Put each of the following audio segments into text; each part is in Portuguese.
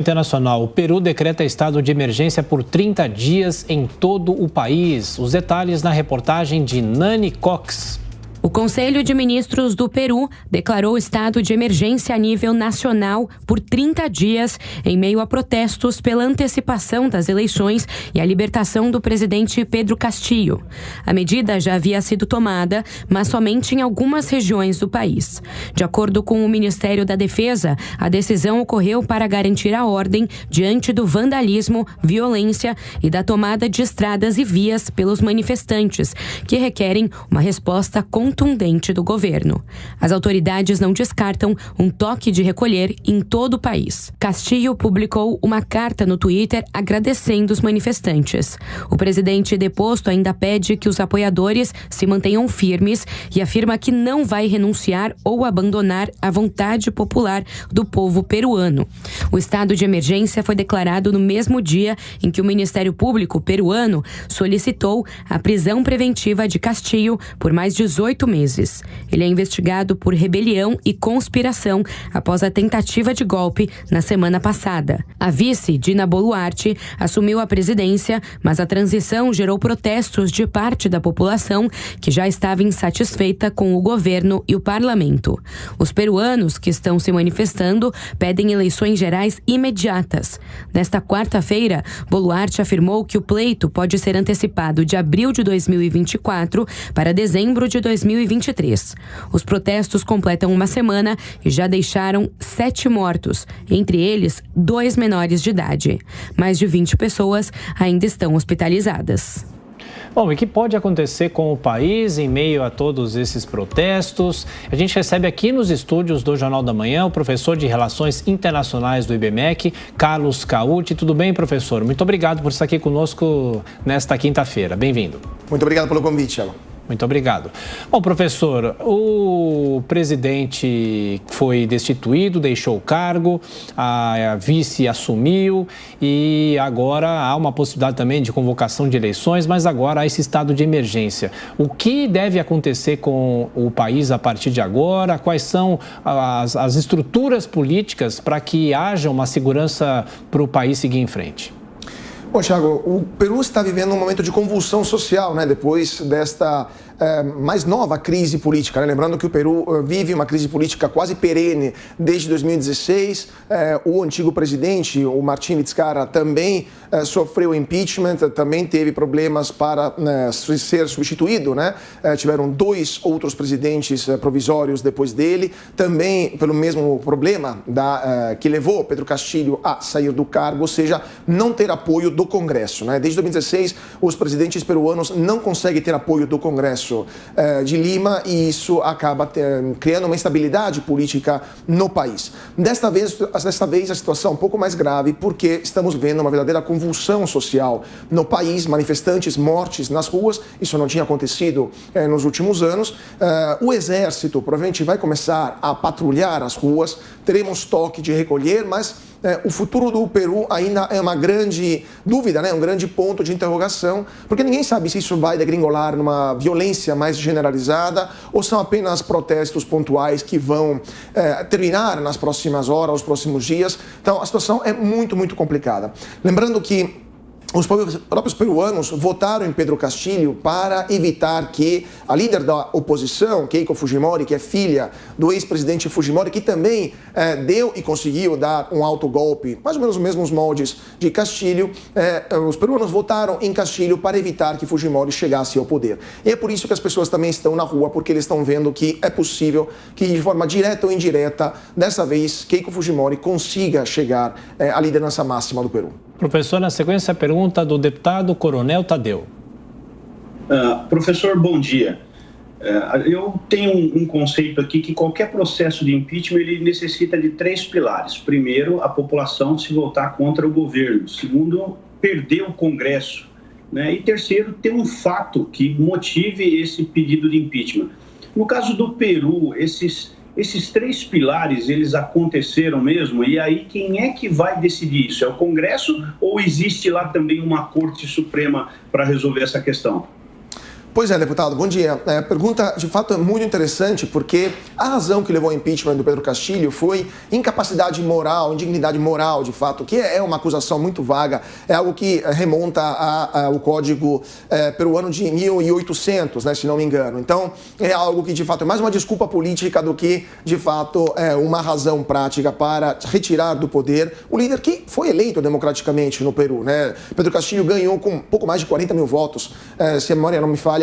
Internacional. O Peru decreta estado de emergência por 30 dias em todo o país. Os detalhes na reportagem de Nani Cox. O Conselho de Ministros do Peru declarou estado de emergência a nível nacional por 30 dias em meio a protestos pela antecipação das eleições e a libertação do presidente Pedro Castillo. A medida já havia sido tomada, mas somente em algumas regiões do país. De acordo com o Ministério da Defesa, a decisão ocorreu para garantir a ordem diante do vandalismo, violência e da tomada de estradas e vias pelos manifestantes, que requerem uma resposta contundente do governo. As autoridades não descartam um toque de recolher em todo o país. Castillo publicou uma carta no Twitter agradecendo os manifestantes. O presidente deposto ainda pede que os apoiadores se mantenham firmes e afirma que não vai renunciar ou abandonar a vontade popular do povo peruano. O estado de emergência foi declarado no mesmo dia em que o Ministério Público peruano solicitou a prisão preventiva de Castillo por mais 18 meses. Ele é investigado por rebelião e conspiração após a tentativa de golpe na semana passada. A vice, Dina Boluarte, assumiu a presidência, mas a transição gerou protestos de parte da população que já estava insatisfeita com o governo e o parlamento. Os peruanos que estão se manifestando pedem eleições gerais imediatas. Nesta quarta-feira, Boluarte afirmou que o pleito pode ser antecipado de abril de 2024 para dezembro de 2023. Os protestos completam uma semana e já deixaram 7 mortos, entre eles 2 menores de idade. Mais de 20 pessoas ainda estão hospitalizadas. Bom, e o que pode acontecer com o país em meio a todos esses protestos? A gente recebe aqui nos estúdios do Jornal da Manhã o professor de Relações Internacionais do IBMEC, Carlos Cauti. Tudo bem, professor? Muito obrigado por estar aqui conosco nesta quinta-feira. Bem-vindo. Muito obrigado pelo convite, Thiago. Muito obrigado. Bom, professor, o presidente foi destituído, deixou o cargo, a vice assumiu e agora há uma possibilidade também de convocação de eleições, mas agora há esse estado de emergência. O que deve acontecer com o país a partir de agora? Quais são as estruturas políticas para que haja uma segurança para o país seguir em frente? Bom, Thiago, o Peru está vivendo um momento de convulsão social, né, depois desta mais nova crise política, né? Lembrando que o Peru vive uma crise política quase perene desde 2016. O antigo presidente, o Martín Vizcarra, também sofreu impeachment, também teve problemas para ser substituído, né? Tiveram 2 outros presidentes provisórios depois dele, também pelo mesmo problema que levou Pedro Castillo a sair do cargo, ou seja, não ter apoio do Congresso, né? Desde 2016, os presidentes peruanos não conseguem ter apoio do Congresso de Lima e isso acaba criando uma instabilidade política no país. Desta vez a situação é um pouco mais grave porque estamos vendo uma verdadeira convulsão social no país, manifestantes, mortes nas ruas, isso não tinha acontecido nos últimos anos. O exército provavelmente vai começar a patrulhar as ruas, teremos toque de recolher, mas o futuro do Peru ainda é uma grande dúvida, né? Um grande ponto de interrogação, porque ninguém sabe se isso vai degringolar numa violência mais generalizada ou são apenas protestos pontuais que vão terminar nas próximas horas, nos próximos dias. Então a situação é muito, muito complicada. Lembrando que os próprios peruanos votaram em Pedro Castillo para evitar que a líder da oposição, Keiko Fujimori, que é filha do ex-presidente Fujimori, que também deu e conseguiu dar um autogolpe, mais ou menos os mesmos moldes de Castillo, os peruanos votaram em Castillo para evitar que Fujimori chegasse ao poder. E é por isso que as pessoas também estão na rua, porque eles estão vendo que é possível que, de forma direta ou indireta, dessa vez, Keiko Fujimori consiga chegar à liderança máxima do Peru. Professor, na sequência, a pergunta do deputado Coronel Tadeu. Professor, bom dia. Eu tenho um conceito aqui que qualquer processo de impeachment ele necessita de 3 pilares. Primeiro, a população se voltar contra o governo. Segundo, perder o Congresso, né? E terceiro, ter um fato que motive esse pedido de impeachment. No caso do Peru, esses 3 pilares, eles aconteceram mesmo? E aí, quem é que vai decidir isso? É o Congresso ou existe lá também uma Corte Suprema para resolver essa questão? Pois é, deputado, bom dia. A pergunta, de fato, é muito interessante, porque a razão que levou ao impeachment do Pedro Castilho foi incapacidade moral, indignidade moral, de fato, que é uma acusação muito vaga, é algo que remonta ao Código peruano de 1800, né, se não me engano. Então, é algo que, de fato, é mais uma desculpa política do que, de fato, uma razão prática para retirar do poder o líder que foi eleito democraticamente no Peru, né? Pedro Castilho ganhou com pouco mais de 40 mil votos, se a memória não me falha,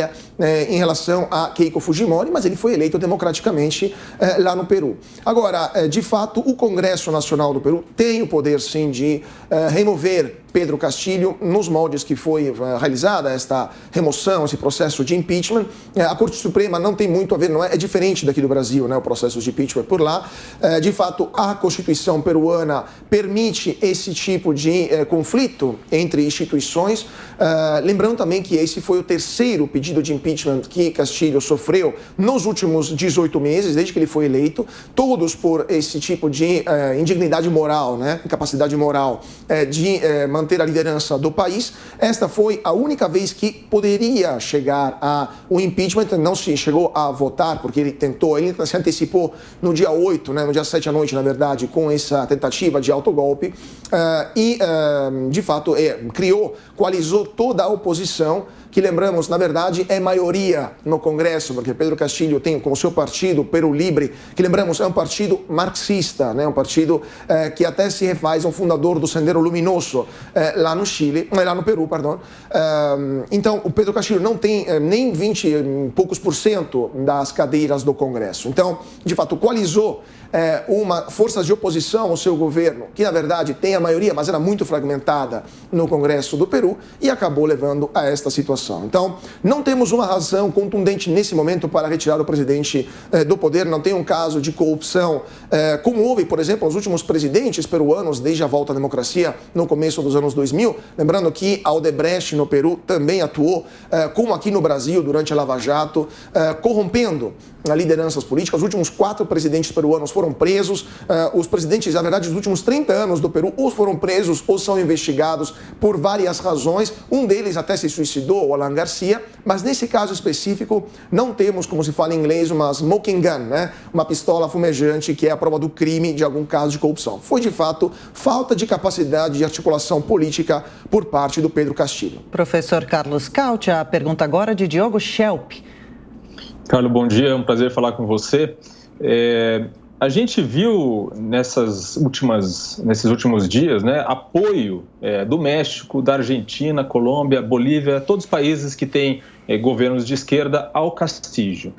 em relação a Keiko Fujimori, mas ele foi eleito democraticamente lá no Peru. Agora, de fato, o Congresso Nacional do Peru tem o poder, sim, de remover Pedro Castillo nos moldes que foi realizada esta remoção, esse processo de impeachment. A Corte Suprema não tem muito a ver, não é diferente daqui do Brasil, né, o processo de impeachment por lá. De fato, a Constituição peruana permite esse tipo de conflito entre instituições. Lembrando também que esse foi o terceiro pedido de impeachment que Castillo sofreu nos últimos 18 meses, desde que ele foi eleito, todos por esse tipo de indignidade moral, né, incapacidade moral de manter a liderança do país. Esta foi a única vez que poderia chegar ao impeachment, não se chegou a votar, porque ele se antecipou no dia 8, né, no dia 7 à noite, na verdade, com essa tentativa de autogolpe, de fato, coalizou toda a oposição, que, lembramos, na verdade, é maioria no Congresso, porque Pedro Castillo tem como seu partido, Peru Libre, que, lembramos, é um partido marxista, né? Um partido que até se refaz ao fundador do Sendero Luminoso lá no Peru, perdão. Então, o Pedro Castillo não tem nem 20 e poucos % das cadeiras do Congresso. Então, de fato, coalizou forças de oposição ao seu governo, que na verdade tem a maioria, mas era muito fragmentada no Congresso do Peru, e acabou levando a esta situação. Então, não temos uma razão contundente nesse momento para retirar o presidente do poder, não tem um caso de corrupção, como houve, por exemplo, nos últimos presidentes peruanos, desde a volta à democracia no começo dos anos 2000, lembrando que a Odebrecht no Peru também atuou, como aqui no Brasil, durante a Lava Jato, corrompendo lideranças políticas. Os últimos 4 presidentes peruanos foram presos. Os presidentes, na verdade, dos últimos 30 anos do Peru, ou foram presos ou são investigados por várias razões. Um deles até se suicidou, o Alan Garcia, mas nesse caso específico não temos, como se fala em inglês, uma smoking gun, né? Uma pistola fumejante que é a prova do crime de algum caso de corrupção. Foi, de fato, falta de capacidade de articulação política por parte do Pedro Castillo. Professor Carlos Cauti, a pergunta agora de Diogo Schelp. Carlos, bom dia, é um prazer falar com você. A gente viu nesses últimos dias, né, apoio do México, da Argentina, Colômbia, Bolívia, todos os países que têm governos de esquerda ao Castillo.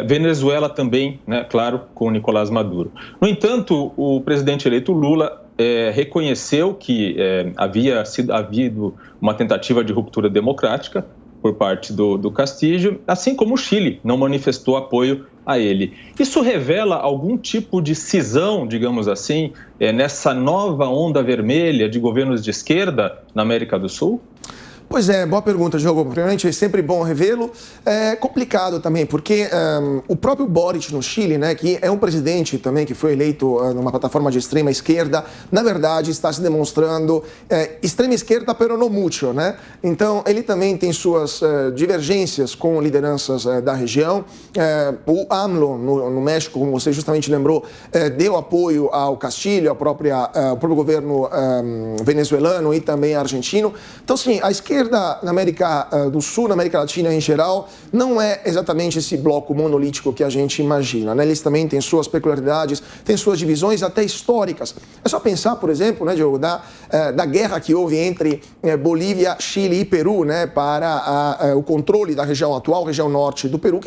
Venezuela também, né, claro, com Nicolás Maduro. No entanto, o presidente eleito Lula reconheceu que havia havido uma tentativa de ruptura democrática por parte do Castillo, assim como o Chile não manifestou apoio a ele. Isso revela algum tipo de cisão, digamos assim, nessa nova onda vermelha de governos de esquerda na América do Sul? Pois é, boa pergunta, Diogo. Primeiramente, é sempre bom revê-lo. É complicado também, porque o próprio Boric no Chile, né, que é um presidente também que foi eleito numa plataforma de extrema esquerda, na verdade está se demonstrando extrema esquerda, pero no mucho, né? Então, ele também tem suas divergências com lideranças da região. O AMLO, no México, como você justamente lembrou, deu apoio ao Castillo, ao próprio governo venezuelano e também argentino. Então, sim, a esquerda na América do Sul, na América Latina em geral, não é exatamente esse bloco monolítico que a gente imagina, né? Eles também têm suas peculiaridades, têm suas divisões até históricas. É só pensar, por exemplo, né, Diogo, da guerra que houve entre Bolívia, Chile e Peru, né, para o controle da região atual, região norte do Peru,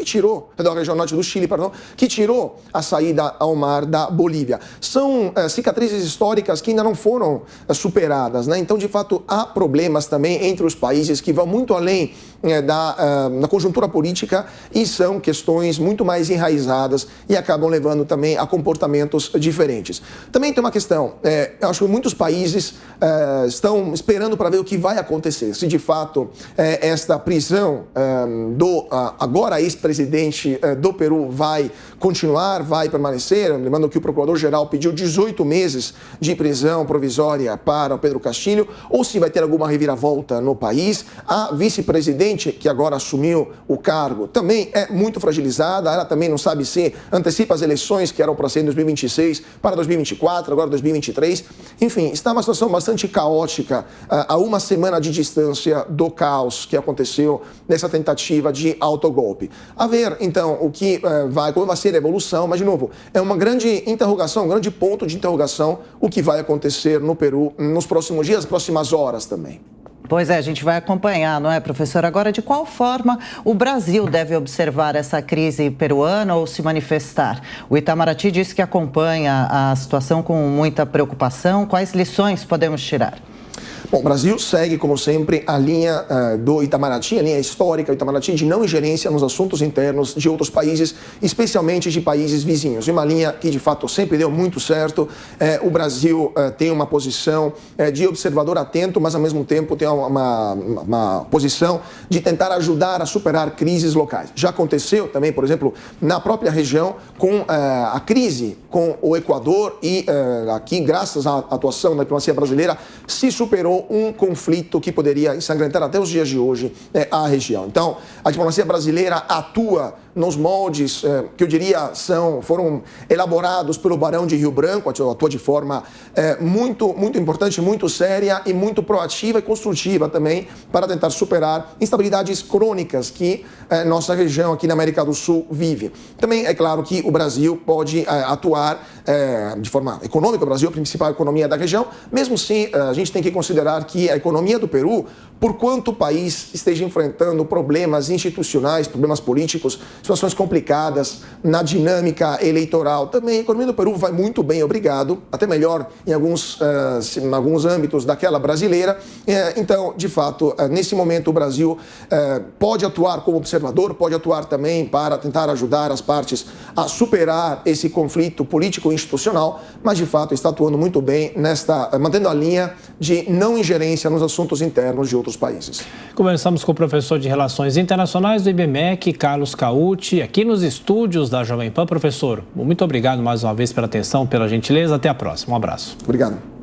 da região norte do Chile, perdão, que tirou a saída ao mar da Bolívia. São cicatrizes históricas que ainda não foram superadas, né? Então, de fato, há problemas também entre os países que vão muito além da conjuntura política e são questões muito mais enraizadas e acabam levando também a comportamentos diferentes. Também tem uma questão, eu acho que muitos países estão esperando para ver o que vai acontecer, se de fato esta prisão do agora ex-presidente do Peru vai continuar, vai permanecer, lembrando que o procurador-geral pediu 18 meses de prisão provisória para o Pedro Castillo, ou se vai ter alguma reviravolta no país. país. A vice-presidente, que agora assumiu o cargo, também é muito fragilizada. Ela também não sabe se antecipa as eleições que eram para ser em 2026 para 2024, agora 2023. Enfim, está uma situação bastante caótica a uma semana de distância do caos que aconteceu nessa tentativa de autogolpe. A ver, então, como vai ser a evolução, mas, de novo, é uma grande interrogação, um grande ponto de interrogação o que vai acontecer no Peru nos próximos dias, próximas horas também. Pois é, a gente vai acompanhar, não é, professor? Agora, de qual forma o Brasil deve observar essa crise peruana ou se manifestar? O Itamaraty disse que acompanha a situação com muita preocupação. Quais lições podemos tirar? Bom, o Brasil segue, como sempre, a linha do Itamaraty, a linha histórica do Itamaraty de não ingerência nos assuntos internos de outros países, especialmente de países vizinhos. E uma linha que, de fato, sempre deu muito certo. O Brasil tem uma posição de observador atento, mas, ao mesmo tempo, tem uma posição de tentar ajudar a superar crises locais. Já aconteceu também, por exemplo, na própria região, com a crise com o Equador e aqui, graças à atuação da diplomacia brasileira, se superou um conflito que poderia ensangrentar até os dias de hoje a região. Então, a diplomacia brasileira atua nos moldes que eu diria foram elaborados pelo Barão de Rio Branco, atua de forma muito importante, muito séria e muito proativa e construtiva também para tentar superar instabilidades crônicas que nossa região aqui na América do Sul vive. Também é claro que o Brasil pode atuar de forma econômica, o Brasil é a principal economia da região, mesmo assim a gente tem que considerar que a economia do Peru, por quanto o país esteja enfrentando problemas institucionais, problemas políticos, situações complicadas na dinâmica eleitoral, também a economia do Peru vai muito bem, obrigado, até melhor em alguns âmbitos daquela brasileira. Então, de fato, nesse momento o Brasil pode atuar como observador, pode atuar também para tentar ajudar as partes a superar esse conflito político-institucional, mas de fato está atuando muito bem mantendo a linha de não ingerência nos assuntos internos de outros países. Conversamos com o professor de Relações Internacionais do IBMEC, Carlos Cauti, aqui nos estúdios da Jovem Pan. Professor, muito obrigado mais uma vez pela atenção, pela gentileza. Até a próxima. Um abraço. Obrigado.